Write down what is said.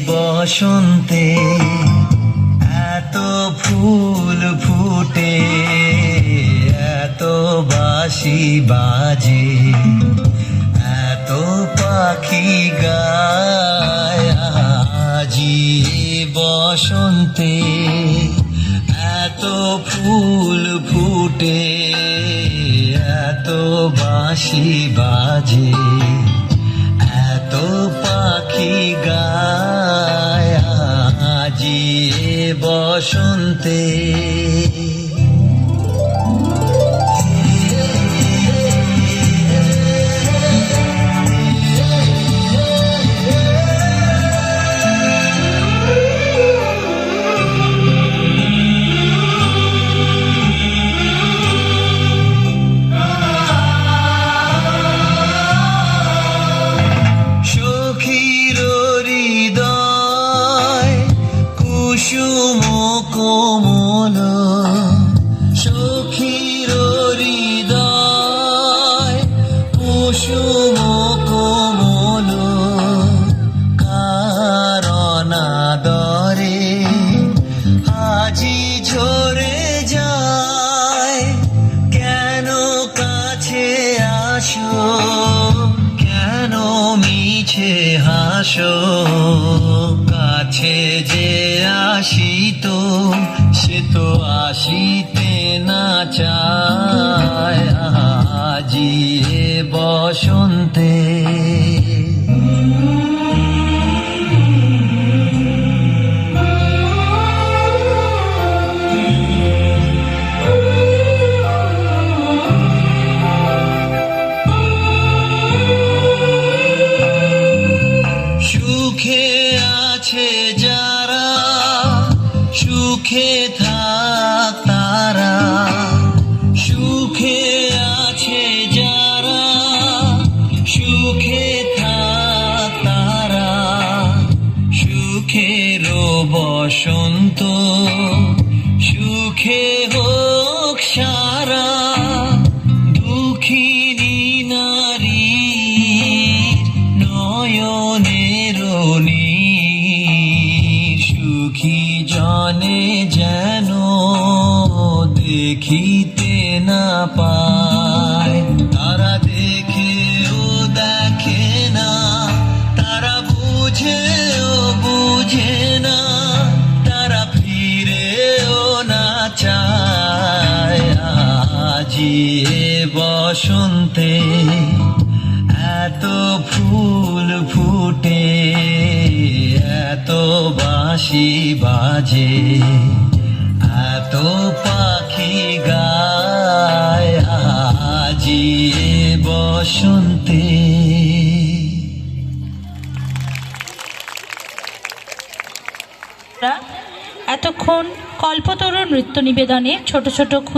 বসন্তে এত ফুল ফুটে, এত বাঁশি বাজে, এত পাখি গায়। আজি বসন্তে এত ফুল ফুটে, এত বাঁশি বাজে, এত পাখি গায়। আজি বসন্তে কুসুম কোমল, সখীর হৃদয় কুসুম কোমল, কারণ আদরে আজি ঝরে যায়। কেন কাছে আসো, কেন মিছে হাসো, কাছে যে আসিত সে তো আসিতে না চায়। আজি বসন্তে সুখে আছে যারা, সুখে থাক তারা, সুখে আছে যারা, সুখে থাক তারা। সুখের বসন্ত সুখে হোক সারা, দুঃখিনী নারী নয়নের নীর। সুখী জনে যেন দেখিতে না পায়, তারা দেখেও দেখে না, তারা বুঝেও বুঝে না, তারা ফিরেও না চায়। আজি বসন্তে এত ফুল ফুটে, এত বাঁশি বাজে, এত পাখি গায়। আজি বসন্তে এতক্ষণ কল্পতরু নৃত্য নিবেদনে ছোট ছোট